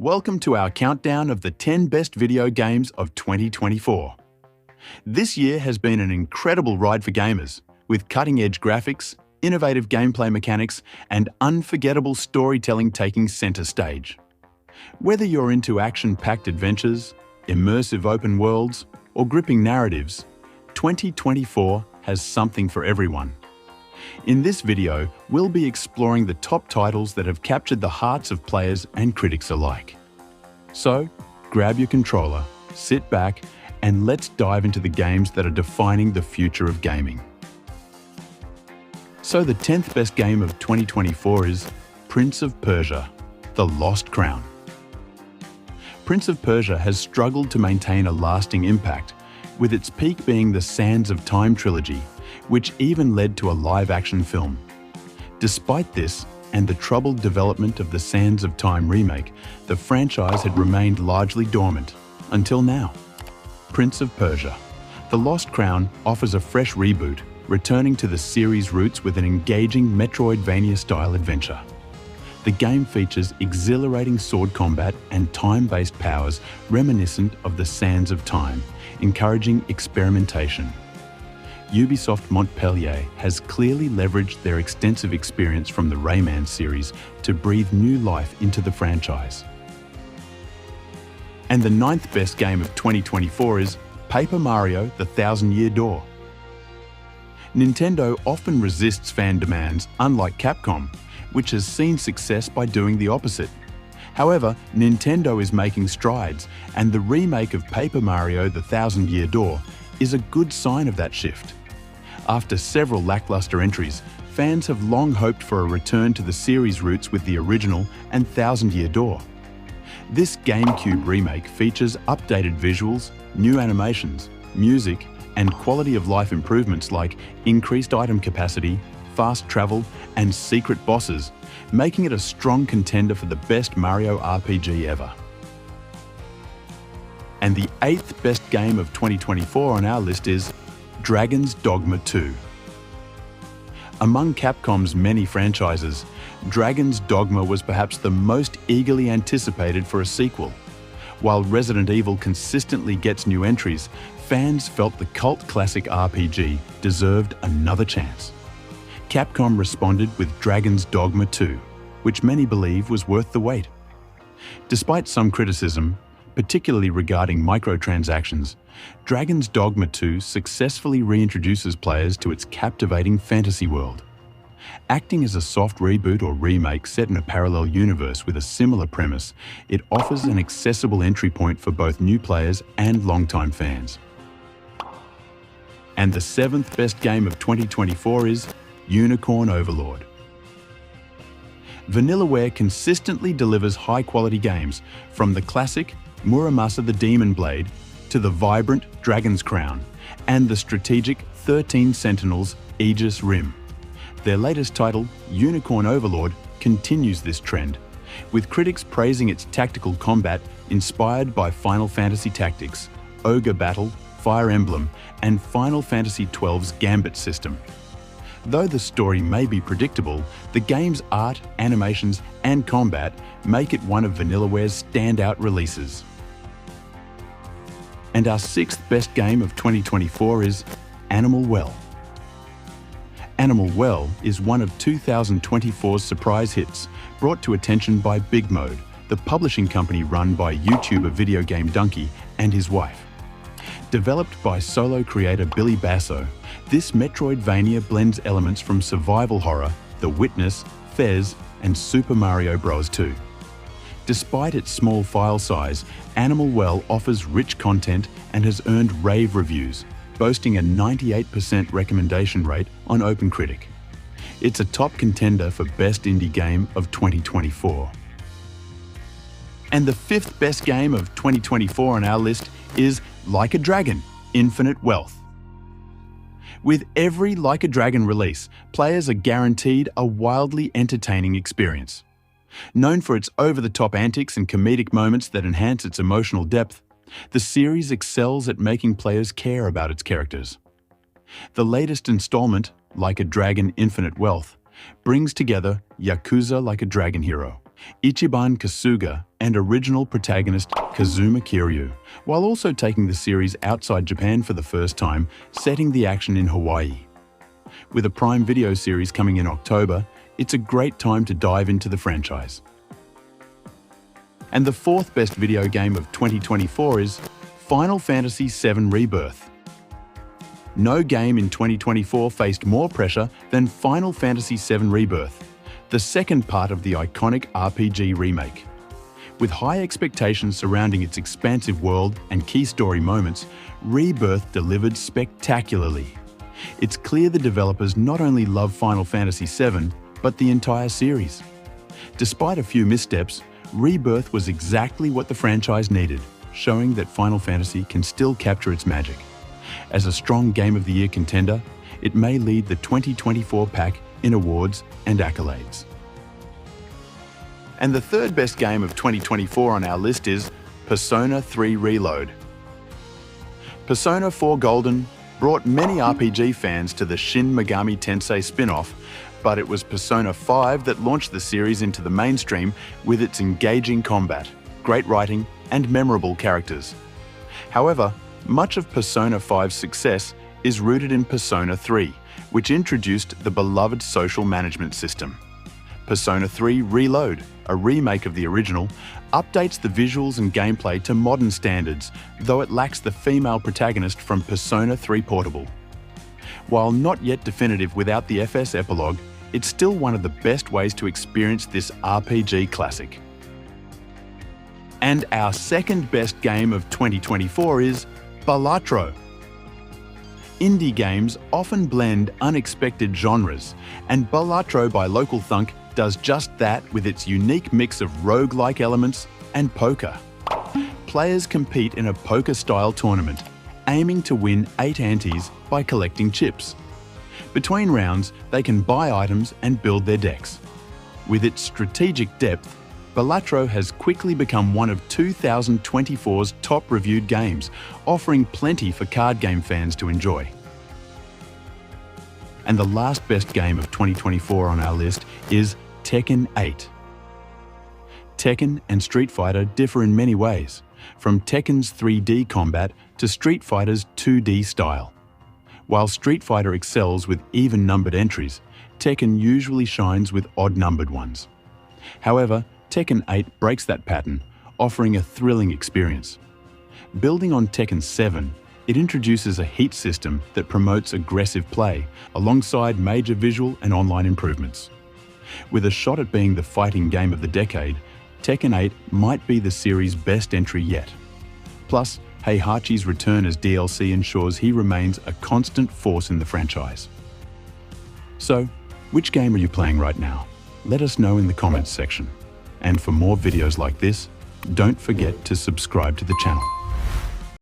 Welcome to our countdown of the 10 best video games of 2024. This year has been an incredible ride for gamers, with cutting-edge graphics, innovative gameplay mechanics, and unforgettable storytelling taking center stage. Whether you're into action-packed adventures, immersive open worlds, or gripping narratives, 2024 has something for everyone. In this video, we'll be exploring the top titles that have captured the hearts of players and critics alike. So, grab your controller, sit back, and let's dive into the games that are defining the future of gaming. So the 10th best game of 2024 is Prince of Persia: The Lost Crown. Prince of Persia has struggled to maintain a lasting impact, with its peak being the Sands of Time trilogy, which even led to a live-action film. Despite this, and the troubled development of the Sands of Time remake, the franchise had remained largely dormant, until now. Prince of Persia: The Lost Crown offers a fresh reboot, returning to the series' roots with an engaging Metroidvania-style adventure. The game features exhilarating sword combat and time-based powers reminiscent of the Sands of Time, encouraging experimentation. Ubisoft Montpellier has clearly leveraged their extensive experience from the Rayman series to breathe new life into the franchise. And the 9th best game of 2024 is Paper Mario: The Thousand-Year Door. Nintendo often resists fan demands, unlike Capcom, which has seen success by doing the opposite. However, Nintendo is making strides, and the remake of Paper Mario: The Thousand-Year Door is a good sign of that shift. After several lackluster entries, fans have long hoped for a return to the series' roots with the original and Thousand-Year Door. This GameCube remake features updated visuals, new animations, music, and quality-of-life improvements like increased item capacity, fast travel, and secret bosses, making it a strong contender for the best Mario RPG ever. And the 8th best game of 2024 on our list is Dragon's Dogma 2. Among Capcom's many franchises, Dragon's Dogma was perhaps the most eagerly anticipated for a sequel. While Resident Evil consistently gets new entries, fans felt the cult classic RPG deserved another chance. Capcom responded with Dragon's Dogma 2, which many believe was worth the wait. Despite some criticism, particularly regarding microtransactions, Dragon's Dogma 2 successfully reintroduces players to its captivating fantasy world. Acting as a soft reboot or remake set in a parallel universe with a similar premise, it offers an accessible entry point for both new players and longtime fans. And the 7th best game of 2024 is Unicorn Overlord. Vanillaware consistently delivers high-quality games, from the classic Muramasa the Demon Blade to the vibrant Dragon's Crown and the strategic 13 Sentinels Aegis Rim. Their latest title, Unicorn Overlord, continues this trend, with critics praising its tactical combat inspired by Final Fantasy Tactics, Ogre Battle, Fire Emblem, and Final Fantasy XII's Gambit system. Though the story may be predictable, the game's art, animations, and combat make it one of Vanillaware's standout releases. And our 6th best game of 2024 is Animal Well. Animal Well is one of 2024's surprise hits, brought to attention by Big Mode, the publishing company run by YouTuber Video Game Donkey and his wife. Developed by solo creator Billy Basso, this Metroidvania blends elements from survival horror, The Witness, Fez, and Super Mario Bros. 2. Despite its small file size, Animal Well offers rich content and has earned rave reviews, boasting a 98% recommendation rate on OpenCritic. It's a top contender for Best Indie Game of 2024. And the 5th best game of 2024 on our list is Like a Dragon: Infinite Wealth. With every Like a Dragon release, players are guaranteed a wildly entertaining experience. Known for its over-the-top antics and comedic moments that enhance its emotional depth, the series excels at making players care about its characters. The latest installment, Like a Dragon: Infinite Wealth, brings together Yakuza Like a Dragon hero, Ichiban Kasuga and original protagonist Kazuma Kiryu, while also taking the series outside Japan for the first time, setting the action in Hawaii. With a Prime Video series coming in October, it's a great time to dive into the franchise. And the fourth best video game of 2024 is Final Fantasy VII Rebirth. No game in 2024 faced more pressure than Final Fantasy VII Rebirth, the second part of the iconic RPG remake. With high expectations surrounding its expansive world and key story moments, Rebirth delivered spectacularly. It's clear the developers not only love Final Fantasy VII, but the entire series. Despite a few missteps, Rebirth was exactly what the franchise needed, showing that Final Fantasy can still capture its magic. As a strong Game of the Year contender, it may lead the 2024 pack in awards and accolades. And the third best game of 2024 on our list is Persona 3 Reload. Persona 4 Golden brought many RPG fans to the Shin Megami Tensei spin-off, but it was Persona 5 that launched the series into the mainstream with its engaging combat, great writing, and memorable characters. However, much of Persona 5's success is rooted in Persona 3, which introduced the beloved social management system. Persona 3 Reload, a remake of the original, updates the visuals and gameplay to modern standards, though it lacks the female protagonist from Persona 3 Portable. While not yet definitive without the FS epilogue, it's still one of the best ways to experience this RPG classic. And our second best game of 2024 is Balatro. Indie games often blend unexpected genres, and Balatro by Local Thunk does just that with its unique mix of roguelike elements and poker. Players compete in a poker-style tournament, aiming to win 8 antes by collecting chips. Between rounds, they can buy items and build their decks. With its strategic depth, Balatro has quickly become one of 2024's top-reviewed games, offering plenty for card game fans to enjoy. And the last best game of 2024 on our list is Tekken 8. Tekken and Street Fighter differ in many ways, from Tekken's 3D combat to Street Fighter's 2D style. While Street Fighter excels with even-numbered entries, Tekken usually shines with odd-numbered ones. However, Tekken 8 breaks that pattern, offering a thrilling experience. Building on Tekken 7, it introduces a heat system that promotes aggressive play, alongside major visual and online improvements. With a shot at being the fighting game of the decade, Tekken 8 might be the series' best entry yet. Plus, Heihachi's return as DLC ensures he remains a constant force in the franchise. So, which game are you playing right now? Let us know in the comments section. And for more videos like this, don't forget to subscribe to the channel.